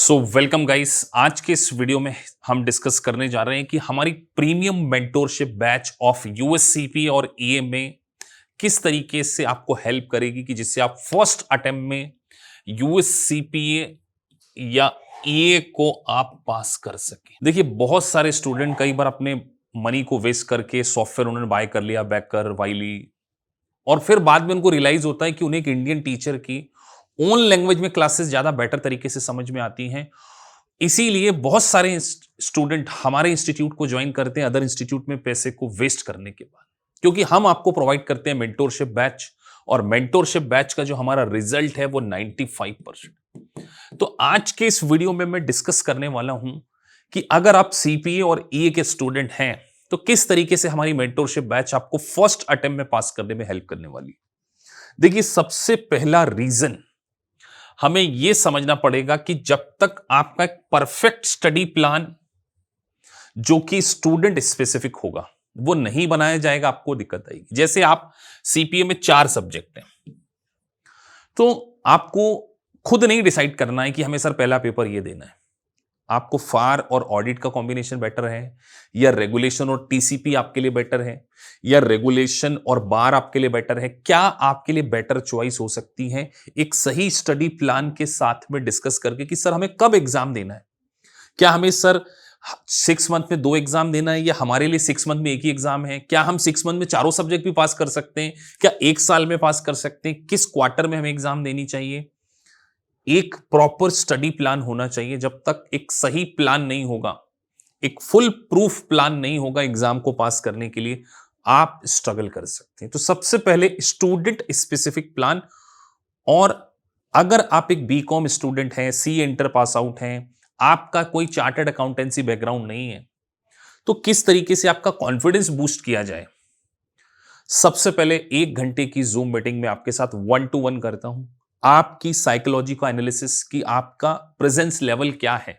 So welcome guys. आज के इस वीडियो में हम डिस्कस करने जा रहे हैं कि हमारी प्रीमियम मेंटोरशिप बैच ऑफ यूएससीपी और ईए में किस तरीके से आपको हेल्प करेगी कि जिससे आप फर्स्ट अटेम्प्ट में यूएससीपीए या ईए को आप पास कर सके। देखिए, बहुत सारे स्टूडेंट कई बार अपने मनी को वेस्ट करके सॉफ्टवेयर उन्होंने बाय कर लिया, बैकर, वाइली, और फिर बाद में उनको रियलाइज होता है कि उन्हें एक इंडियन टीचर की ओन लैंग्वेज में क्लासेस ज्यादा बेटर तरीके से समझ में आती हैं। इसीलिए बहुत सारे स्टूडेंट हमारे इंस्टीट्यूट को ज्वाइन करते हैं अदर इंस्टीट्यूट में पैसे को वेस्ट करने के बाद, क्योंकि हम आपको प्रोवाइड करते हैं मेंटोरशिप बैच, और मेंटोरशिप बैच का जो हमारा रिजल्ट है वो 95%। तो आज के इस वीडियो में मैं डिस्कस करने वाला हूं कि अगर आप सीपीए और ईए के स्टूडेंट हैं तो किस तरीके से हमारी मेंटोरशिप बैच आपको फर्स्ट अटेम्प्ट में पास करने में हेल्प करने वाली। देखिए, सबसे पहला रीजन हमें यह समझना पड़ेगा कि जब तक आपका एक परफेक्ट स्टडी प्लान जो कि स्टूडेंट स्पेसिफिक होगा वो नहीं बनाया जाएगा, आपको दिक्कत आएगी। जैसे आप सीपीए में 4 सब्जेक्ट हैं, तो आपको खुद नहीं डिसाइड करना है कि हमें सर पहला पेपर ये देना है। आपको फार और ऑडिट का कॉम्बिनेशन बेटर है, या रेगुलेशन और टीसीपी आपके लिए बेटर है, या रेगुलेशन और बार आपके लिए बेटर है। क्या आपके लिए बेटर चॉइस हो सकती है एक सही स्टडी प्लान के साथ में डिस्कस करके कि सर हमें कब एग्जाम देना है। क्या हमें सर 6 मंथ में 2 एग्जाम देना है, या हमारे लिए 6 मंथ में एक ही एग्जाम है। क्या हम 6 मंथ में चारों सब्जेक्ट भी पास कर सकते हैं, क्या 1 साल में पास कर सकते हैं, किस क्वार्टर में हमें एग्जाम देनी चाहिए। एक प्रॉपर स्टडी प्लान होना चाहिए। जब तक एक सही प्लान नहीं होगा, एक फुल प्रूफ प्लान नहीं होगा एग्जाम को पास करने के लिए, आप स्ट्रगल कर सकते हैं। तो सबसे पहले स्टूडेंट स्पेसिफिक प्लान। और अगर आप एक बीकॉम स्टूडेंट हैं, सी इंटर पास आउट हैं, आपका कोई चार्टर्ड अकाउंटेंसी बैकग्राउंड नहीं है, तो किस तरीके से आपका कॉन्फिडेंस बूस्ट किया जाए। सबसे पहले 1 घंटे की जूम मीटिंग में आपके साथ 1 to 1 करता हूं। आपकी साइकोलॉजी का एनालिसिस कि आपका प्रेजेंस लेवल क्या है,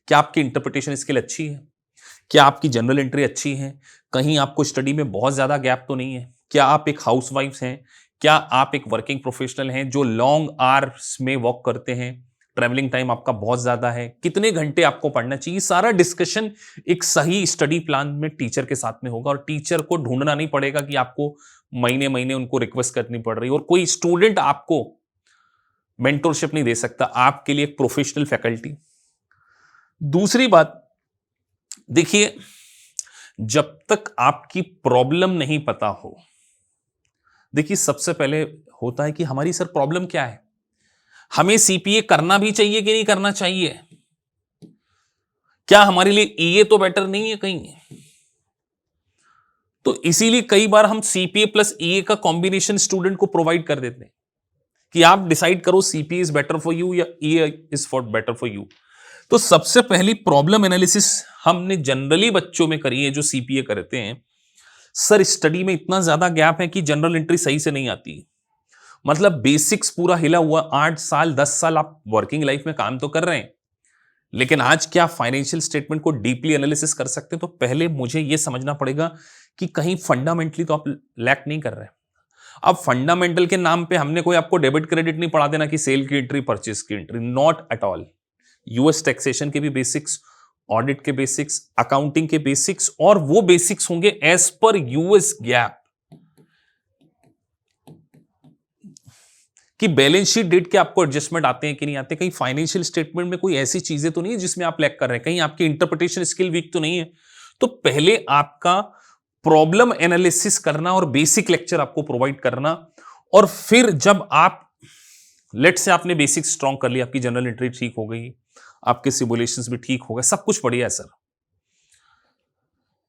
क्या आपकी इंटरप्रिटेशन स्किल अच्छी है, क्या आपकी जनरल एंट्री अच्छी है, कहीं आपको स्टडी में बहुत ज्यादा गैप तो नहीं है, क्या आप एक हाउसवाइफ हैं, क्या आप एक वर्किंग प्रोफेशनल हैं जो लॉन्ग आवर्स में वर्क करते हैं, ट्रैवलिंग टाइम आपका बहुत ज्यादा है, कितने घंटे आपको पढ़ना चाहिए। सारा डिस्कशन एक सही स्टडी प्लान में टीचर के साथ में होगा, और टीचर को ढूंढना नहीं पड़ेगा कि आपको महीने महीने उनको रिक्वेस्ट करनी पड़ रही है, और कोई स्टूडेंट आपको मेंटोरशिप नहीं दे सकता। आपके लिए एक प्रोफेशनल फैकल्टी। दूसरी बात, देखिए, जब तक आपकी प्रॉब्लम नहीं पता हो, देखिए सबसे पहले होता है कि हमारी सर प्रॉब्लम क्या है, हमें सीपीए करना भी चाहिए कि नहीं करना चाहिए, क्या हमारे लिए ईए तो बेटर नहीं है कहीं। तो इसीलिए कई बार हम सीपीए प्लस ईए का कॉम्बिनेशन स्टूडेंट को प्रोवाइड कर देते हैं कि आप डिसाइड करो CPA is better for you या EA is for better for you. तो सबसे पहली प्रॉब्लम एनालिसिस हमने जनरली बच्चों में करी है जो सीपीए करते हैं। सर स्टडी में इतना ज्यादा गैप है कि जनरल एंट्री सही से नहीं आती, मतलब बेसिक्स पूरा हिला हुआ। 8 साल 10 साल आप वर्किंग लाइफ में काम तो कर रहे हैं, लेकिन आज क्या फाइनेंशियल स्टेटमेंट को डीपली एनालिसिस कर सकते हैं। तो पहले मुझे यह समझना पड़ेगा कि कहीं फंडामेंटली तो आप लैक नहीं कर रहे हैं। अब फंडामेंटल के नाम पे हमने कोई आपको डेबिट क्रेडिट नहीं पढ़ा देना कि सेल की एंट्री, परचेज की entry, not at all. US taxation के भी बेसिक्स, ऑडिट के बेसिक्स, अकाउंटिंग के बेसिक्स, और वो बेसिक्स होंगे एज पर यूएस गैप। कि बैलेंस शीट डेट के आपको एडजस्टमेंट आते हैं कि नहीं आते, कहीं फाइनेंशियल स्टेटमेंट में कोई ऐसी चीजें तो नहीं है जिसमें आप लैक कर रहे हैं, कहीं आपकी इंटरप्रिटेशन स्किल वीक तो नहीं है। तो पहले आपका प्रॉब्लम एनालिसिस करना और बेसिक लेक्चर आपको प्रोवाइड करना, और फिर जब आप लेट से आपने बेसिक स्ट्रॉन्ग कर लिया, आपकी जनरल एंट्री ठीक हो गई, आपके सिमुलेशंस भी ठीक हो गए, सब कुछ बढ़िया है सर,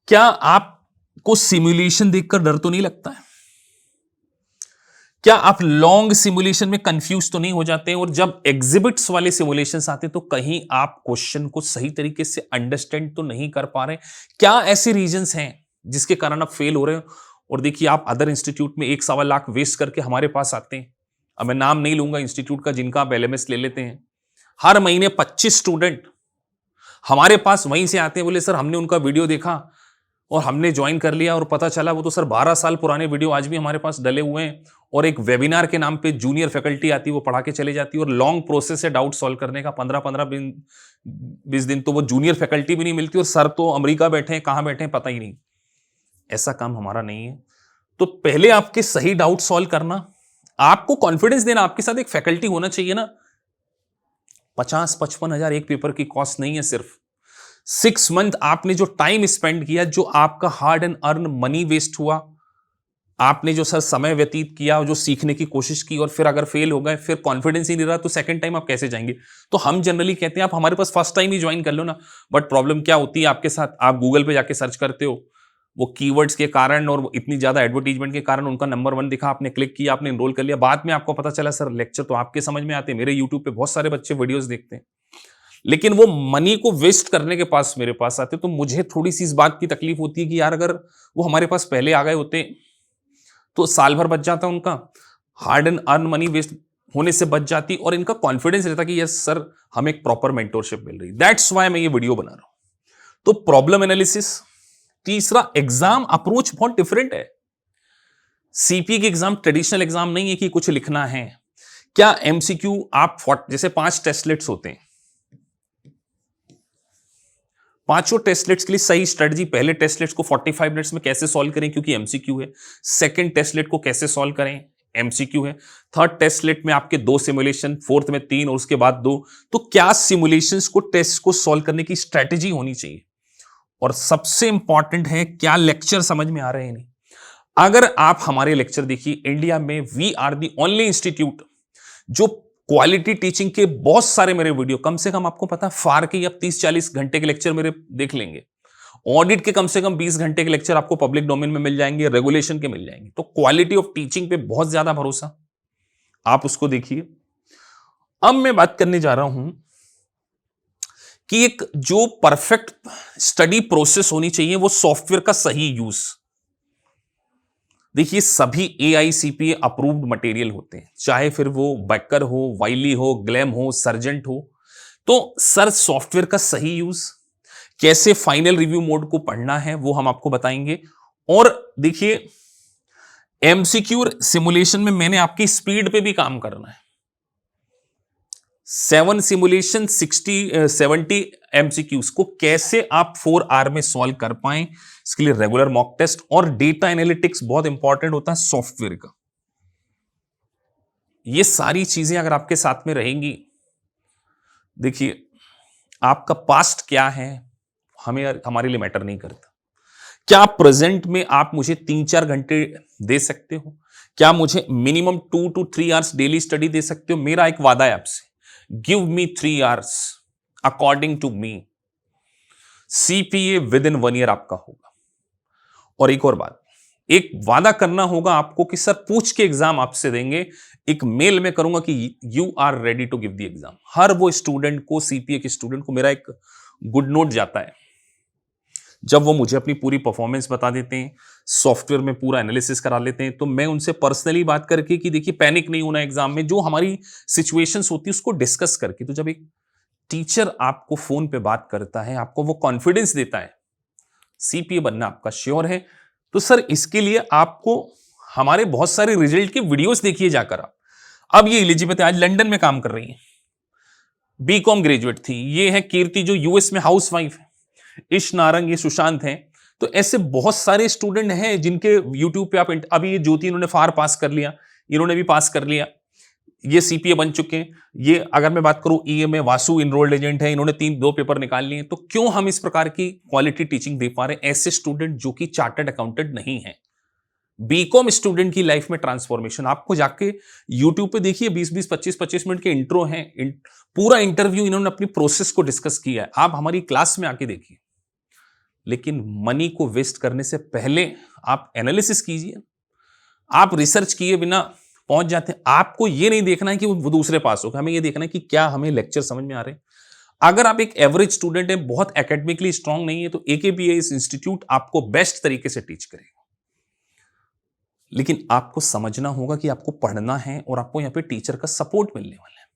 क्या आपको सिमुलेशन देखकर डर तो नहीं लगता है? क्या आप लॉन्ग सिमुलेशन में कंफ्यूज तो नहीं हो जाते हैं, और जब एग्जिबिट्स वाले सिमुलेशंस आते हैं तो कहीं आप क्वेश्चन को सही तरीके से अंडरस्टैंड तो नहीं कर पा रहे? क्या ऐसे रीजंस हैं जिसके कारण आप फेल हो रहे हो? और देखिए, आप अदर इंस्टीट्यूट में 1-1.25 लाख वेस्ट करके हमारे पास आते हैं। अब मैं नाम नहीं लूंगा इंस्टीट्यूट का जिनका आप एलएमएस ले लेते हैं। हर महीने 25 स्टूडेंट हमारे पास वहीं से आते हैं, बोले सर हमने उनका वीडियो देखा और हमने ज्वाइन कर लिया, और पता चला वो तो सर 12 साल पुराने वीडियो आज भी हमारे पास डले हुए हैं, और एक वेबिनार के नाम पे जूनियर फैकल्टी आती है, वो पढ़ा के चले जाती है, और लॉन्ग प्रोसेस है डाउट सॉल्व करने का, 15-15 दिन 20 दिन, तो वो जूनियर फैकल्टी भी नहीं मिलती और सर तो अमेरिका बैठे हैं, कहां बैठे हैं पता ही नहीं। ऐसा काम हमारा नहीं है। तो पहले आपके सही डाउट सॉल्व करना, आपको कॉन्फिडेंस देना, आपके साथ एक फैकल्टी होना चाहिए ना। 50-55 हजार एक पेपर की कॉस्ट नहीं है। सिर्फ 6 मंथ आपने जो टाइम स्पेंड किया, जो आपका hard and earn money waste हुआ, आपने जो सर समय व्यतीत किया, जो सीखने की कोशिश की, और फिर अगर फेल हो गए, फिर कॉन्फिडेंस ही नहीं रहा, तो सेकंड टाइम आप कैसे जाएंगे? तो हम जनरली कहते हैं आप हमारे पास फर्स्ट टाइम ही ज्वाइन कर लो ना। बट प्रॉब्लम क्या होती है आपके साथ, आप गूगल पे जाके सर्च करते हो, वो कीवर्ड्स के कारण और इतनी ज्यादा एडवर्टीजमेंट के कारण उनका नंबर 1 दिखा, आपने क्लिक किया, आपने एनरोल कर लिया, बाद में आपको पता चला सर लेक्चर तो आपके समझ में आते हैं, मेरे यूट्यूब पे बहुत सारे बच्चे वीडियोस देखते हैं, लेकिन वो मनी को वेस्ट करने के पास मेरे पास आते। तो मुझे थोड़ी सी इस बात की तकलीफ होती है कि यार अगर वो हमारे पास पहले आ गए होते तो साल भर बच जाता, उनका hard and earn money waste होने से बच जाती, और इनका कॉन्फिडेंस रहता कि यस सर हमें एक प्रॉपर मेंटोरशिप मिल रही। दैट्स वाई मैं ये वीडियो बना रहा हूं। तो प्रॉब्लम एनालिसिस। तीसरा, एग्जाम अप्रोच बहुत डिफरेंट है। सीपीए की एग्जाम ट्रेडिशनल एग्जाम नहीं है कि कुछ लिखना है। क्या एमसीक्यू आप जैसे 5 टेस्टलेट्स होते हैं, पांचों टेस्टलेट्स के लिए सही स्ट्रेटजी, पहले टेस्टलेट्स को 45 मिनट्स में कैसे सॉल्व करें क्योंकि एमसीक्यू है, सेकंड टेस्टलेट को कैसे सॉल्व करें एमसीक्यू है, थर्ड टेस्टलेट में आपके 2 सिमुलेशन, फोर्थ में 3 और उसके बाद 2। तो क्या सिमुलेशंस को टेस्ट को सॉल्व करने की स्ट्रेटजी होनी चाहिए, और सबसे इंपॉर्टेंट है क्या लेक्चर समझ में आ रहे हैं नहीं। अगर आप हमारे लेक्चर देखिए, इंडिया में we are the only institute जो क्वालिटी टीचिंग के बहुत सारे मेरे वीडियो, कम से कम आपको पता फार के अब 30-40 घंटे के लेक्चर मेरे देख लेंगे, ऑडिट के कम से कम 20 घंटे के लेक्चर आपको पब्लिक डोमेन में मिल जाएंगे, रेगुलेशन के मिल जाएंगे। तो क्वालिटी ऑफ टीचिंग पे बहुत ज्यादा भरोसा, आप उसको देखिए। अब मैं बात करने जा रहा हूं कि एक जो परफेक्ट स्टडी प्रोसेस होनी चाहिए, वो सॉफ्टवेयर का सही यूज। देखिए सभी AICPA अप्रूव्ड मटेरियल होते हैं, चाहे फिर वो बेकर हो, वाइली हो, ग्लैम हो, सर्जेंट हो। तो सर सॉफ्टवेयर का सही यूज, कैसे फाइनल रिव्यू मोड को पढ़ना है वो हम आपको बताएंगे। और देखिए एमसीक्यू सिमुलेशन में मैंने आपकी स्पीड पे भी काम करना है। 7 सिमुलेशन 70 एमसीक्यूज को कैसे आप 4 आवर में सॉल्व कर पाएं, इसके लिए रेगुलर मॉक टेस्ट और डेटा एनालिटिक्स बहुत इंपॉर्टेंट होता है सॉफ्टवेयर का। ये सारी चीजें अगर आपके साथ में रहेंगी, देखिए आपका पास्ट क्या है हमें हमारे लिए मैटर नहीं करता। क्या प्रेजेंट में आप मुझे 3-4 घंटे दे सकते हो? क्या मुझे minimum 2 to 3 hours daily study दे सकते हो? मेरा एक वादा है आपसे, give me 3 hours according to me, CPA with in 1 year आपका होगा। और एक और बात, एक वादा करना होगा आपको कि सर पूछ के एग्जाम आपसे देंगे, एक मेल में करूंगा कि you are ready to give the exam. हर वो स्टूडेंट को, सीपीए के स्टूडेंट को मेरा एक गुड नोट जाता है जब वो मुझे अपनी पूरी परफॉर्मेंस बता देते हैं, सॉफ्टवेयर में पूरा एनालिसिस करा लेते हैं। तो मैं उनसे पर्सनली बात करके कि देखिए पैनिक नहीं होना एग्जाम में, जो हमारी सिचुएशंस होती है उसको डिस्कस करके। तो जब एक टीचर आपको फोन पे बात करता है, आपको वो कॉन्फिडेंस देता है, सीपीए बनना आपका श्योर है। तो सर इसके लिए आपको हमारे बहुत सारे रिजल्ट के वीडियोस देखिए जाकर आप। अब ये एलिजिबल आज लंदन में काम कर रही है, बीकॉम ग्रेजुएट थी। ये है कीर्ति जो यूएस में हाउस वाइफ है, इश नारंग, ये सुशांत हैं। तो ऐसे बहुत सारे स्टूडेंट हैं जिनके यूट्यूब पे आप, अभी ये ज्योति इन्होंने फार पास कर लिया, इन्होंने भी पास कर लिया, ये सीपीए बन चुके हैं। ये अगर मैं बात करूं ईएमए, वासु इनरोल्ड एजेंट है, इन्होंने 2 पेपर निकाल लिए। तो क्यों हम इस प्रकार की क्वालिटी टीचिंग दे पा रहे हैं? ऐसे स्टूडेंट जो कि चार्टर्ड अकाउंटेंट नहीं है, बीकॉम स्टूडेंट की लाइफ में ट्रांसफॉर्मेशन। आपको जाके यूट्यूब पे देखिए 20-20, 25-25 मिनट के इंट्रो हैं, पूरा इंटरव्यू इन्होंने अपनी प्रोसेस को डिस्कस किया है। आप हमारी क्लास में आके देखिए। लेकिन मनी को वेस्ट करने से पहले आप एनालिसिस कीजिए। आप रिसर्च किए बिना पहुंच जाते हैं। आपको ये नहीं देखना है कि वो दूसरे पास होगा, हमें ये देखना है कि क्या हमें लेक्चर समझ में आ रहे हैं। अगर आप एक एवरेज स्टूडेंट है, बहुत एकेडमिकली स्ट्रांग नहीं है, तो AKPS इंस्टीट्यूट आपको बेस्ट तरीके से टीच करेगा। लेकिन आपको समझना होगा कि आपको पढ़ना है और आपको यहां पे टीचर का सपोर्ट मिलने वाला है।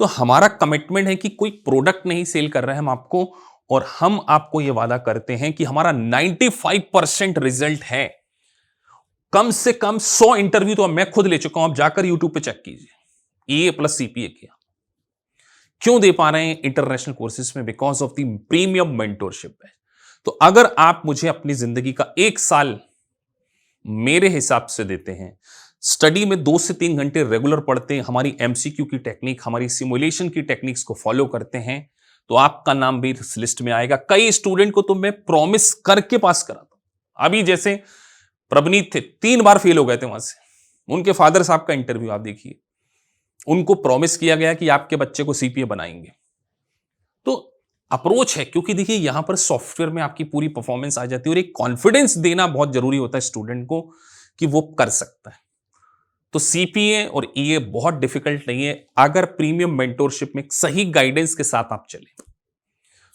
तो हमारा कमिटमेंट है कि कोई प्रोडक्ट नहीं सेल कर रहे हैं हम आपको, और हम आपको यह वादा करते हैं कि हमारा 95% रिजल्ट है। कम से कम 100 इंटरव्यू तो मैं खुद ले चुका हूं, आप जाकर यूट्यूब पे चेक कीजिए। ईए प्लस सीपीए किया। क्यों दे पा रहे हैं इंटरनेशनल कोर्सेज में? Because of the premium mentorship है। तो अगर आप मुझे अपनी जिंदगी का 1 साल मेरे हिसाब से देते हैं, स्टडी में 2 से 3 घंटे रेगुलर पढ़ते हैं, हमारी एमसीक्यू की टेक्निक, हमारी सिमुलेशन की टेक्निक्स को फॉलो करते हैं, तो आपका नाम भी इस लिस्ट में आएगा। कई स्टूडेंट को तो मैं प्रॉमिस करके पास कराता हूं। अभी जैसे प्रवनीत थे, 3 बार फेल हो गए थे वहां से। उनके फादर साहब का इंटरव्यू आप देखिए, उनको प्रॉमिस किया गया कि आपके बच्चे को सीपीए बनाएंगे। तो अप्रोच है, क्योंकि देखिए यहां पर सॉफ्टवेयर में आपकी पूरी परफॉर्मेंस आ जाती है और एक कॉन्फिडेंस देना बहुत जरूरी होता है स्टूडेंट को कि वो कर सकता है। तो सीपीए और ईए बहुत डिफिकल्ट नहीं है अगर प्रीमियम मेंटोरशिप में सही गाइडेंस के साथ आप चले।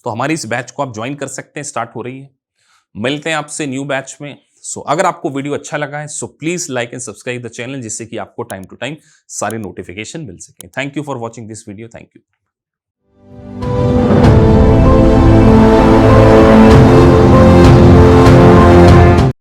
तो हमारी इस बैच को आप ज्वाइन कर सकते हैं, स्टार्ट हो रही है। मिलते हैं आपसे न्यू बैच में। सो अगर आपको वीडियो अच्छा लगा है so please like and subscribe the channel, जिससे कि आपको टाइम टू टाइम सारे नोटिफिकेशन मिल सके। Thank you for watching this video. Thank you.